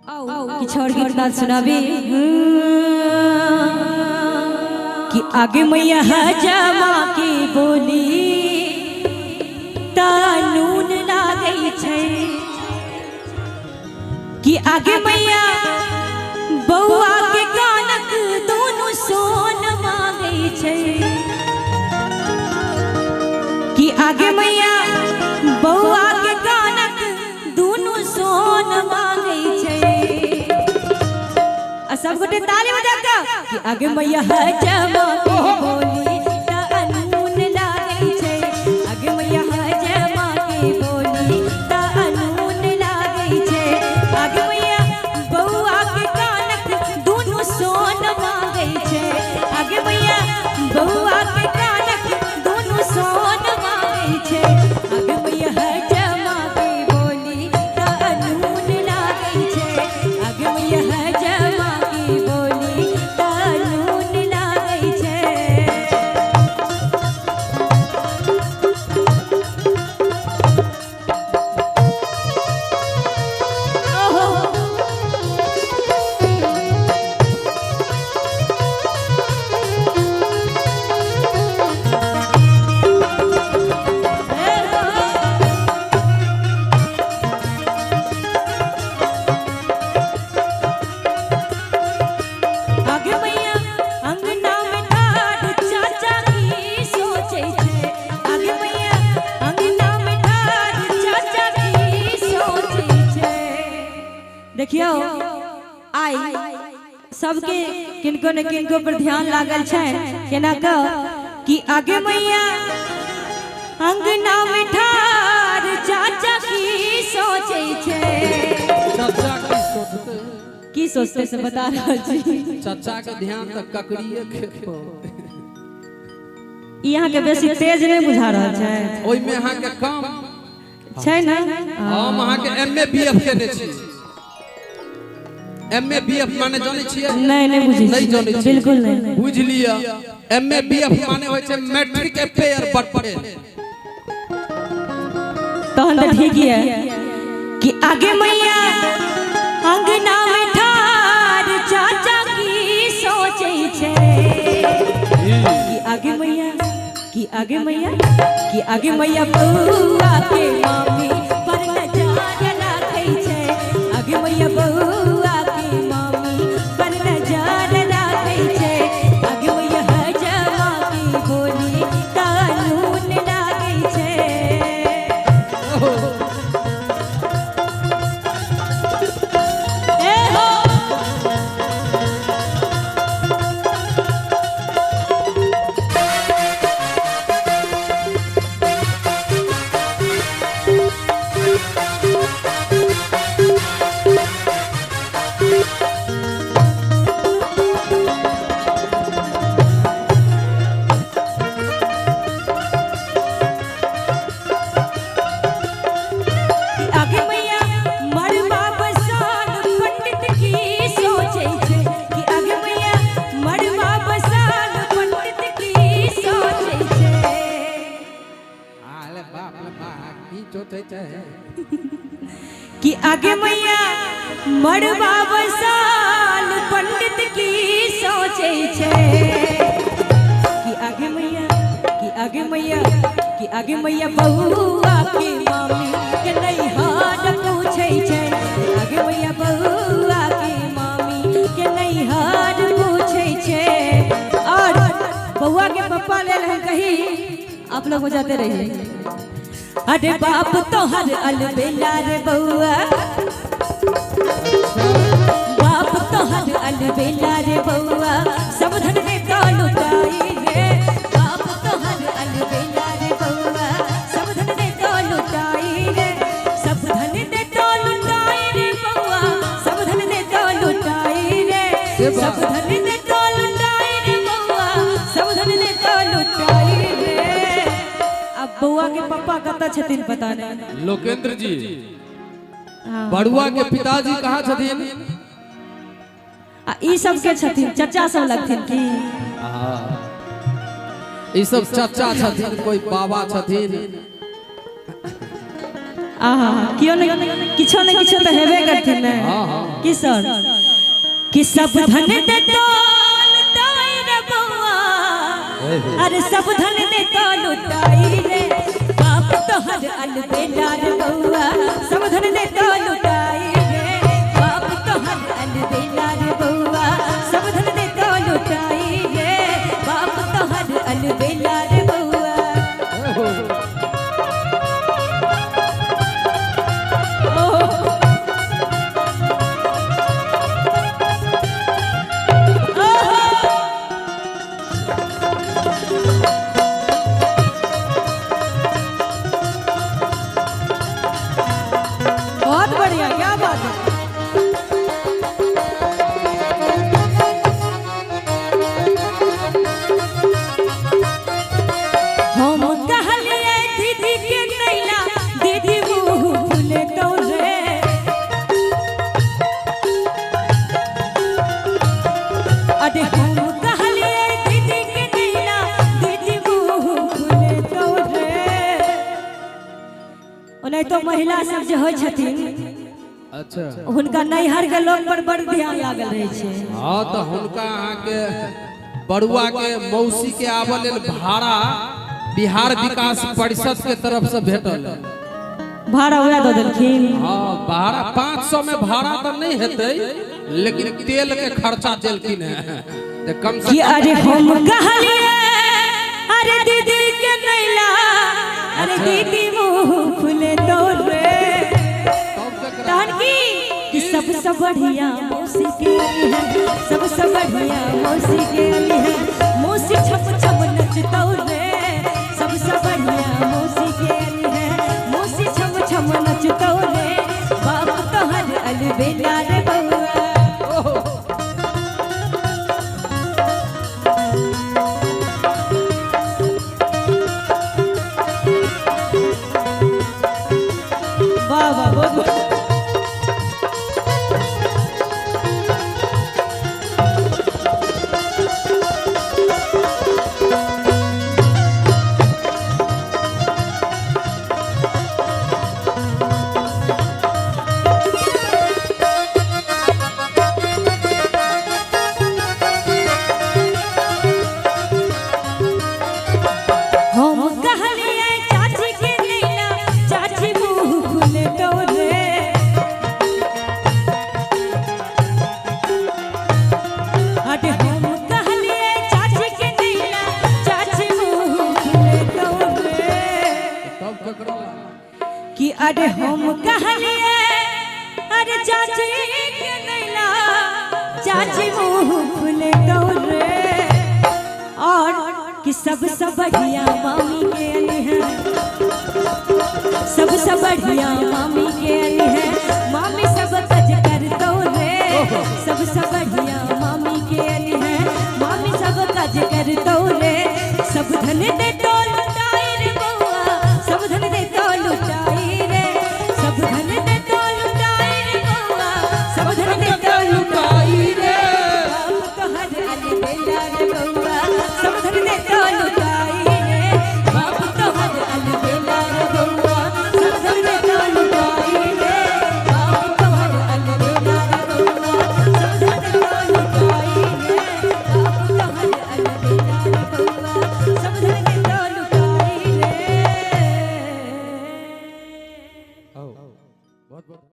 किछु और गीत नाद सुनाबी कि आगे मैया हजमा की बोली तानून लागै छै कि आगे मैया बौआ के कानक दोनों सोन मांगै छै कि आगे मैया बौआ के कानक दोनों सोन मांगै छै। सब गोटे ताली बजा के कि आगे मैया हजमा की बोली तानून लागै छै आगे मैया हजमा की बोली तानून लागै छै आगे मैया बौआ के कानक दोनों सोन मांगै छै आगे मैया बौआ के कानक दोनों सोन मांगै छै आगे मैया हजमा की बोली तानून लागै छै आगे मैया हजमा बोली तानून लागै छै। देखियो आई सबके किनको न किनको पर ध्यान लागल छै केना कि आगे मैया अंगना में ठार चाचा की सोचै छै चाचा की सोचते की सोचते से बता रहल छी चाचा के ध्यान तक ककड़िए खेत पर यहाँ के बेसी तेज नहीं बुझा रहल छै ओइ में अहाँ के काम छै ना हम अहाँ के एमए बीएफ केने छी एमए बीएफ माने जानै छियै नहीं बुझी नहीं जानै छी बिल्कुल नहीं बुझ लिया एमए बीएफ माने होय छै मैट्रिक अफेयर बट तहन तो ठीक है कि आगे मैया अंगना में ठार चाचा की सोचै छै कि आगे मैया कि आगे मैया कि आगे मैया बौआ के मामी पर नजर राखै छै आगे मैया बौआ के मामी पर नजर राखै छै आगे मैया हजमा की बोली तानून लागै छै। कि आगे मैया मरबा बसाल पंडित की सोचै छै कि आगे मैया कि आगे मैया कि आगे मैया बौआ के मामी के नहीं हाथ पूछै छै आगे मैया बौआ के मामी के नहीं हाथ पूछै छै और बौआ के पप्पा ले हम कही आप लोग हो जाते रहिए अरे बाप तो हर अलबेला रे बउआ बाप तो हर अलबेला रे बउआ सब धन दे तो लुटाई रे बाप तो हर अलबेला रे बउआ सब धन दे तो लुटाई रे सब धन दे तो लुटाई रे बउआ सब धन दे तो लुटाई रे सब धन दे तो लुटाई रे बउआ सब धन दे तो लुटाई रे। अब बउआ के पापा कता छथिन पता नहीं लोकेंद्र जी बड़ुआ के पिताजी कहाँ छथिन ई सब के छथिन चाचा सब लगथिन की ई सब चाचा छथिन कोई बाबा छथिन आहा कियो ने किछो न किछो तो हेबे करथिन ने कि सर कि सब धन दे तो लुटाई रे बउआ अरे सब धन दे तो लुटाई रे बाप तो हर अलबेला रे बउआ सब धन दे तो लुटाई रे बाप तो हर अलबेला रे बउआ सब धन दे तो लुटाई रे बाप तो हर अलबेला रे बउआ बहुत बढ़िया क्या बात है हम कहलिए दीदी के नैला दीदी मुँह फुले तो रे अरे हम कहलिए दीदी के नैला दीदी मुँह फुले तो रे ओने तो महिला सब जे होइ छथिन अच्छा हुनका नैहर के लोग पर बड़ ध्यान लागल रहे छे हाँ तो हुनका अहाँ के बड़ुआ के मौसी के आबे लेल भाड़ा बिहार विकास परिषद के तरफ से भेटल भाड़ा उड़ा दो देलखिन हाँ भाड़ा 500 में भाड़ा तो नहीं हेतै लेकिन तेल के खर्चा देलखिन है तो कम से कि कम अरे हम कहलिए अरे दीदी के नैला अरे दीदी मुँह फुले तो रे तहन की सबसे बढ़िया मौसी के अली है सबसे बढ़िया मौसी के अली है मौसी छप छप नचतौ रे सबसे बढ़िया मौसी के अली है मौसी छप छप नचतौ रे बाप तोहर अलबेला रे बउआ वाह वाह बहुत हम कहलिए चाची के नैना चाची मुँह फुले तो रे अरे हम कहलिए चाची के नैना चाची मुँह फुले तो रे तब ककरो कि अरे हम कहलिए अरे चाची के नैना चाची मुँह फुले तो रे और कि सबसे बढ़िया मामी के अली है सबसे बढ़िया मामी के अली है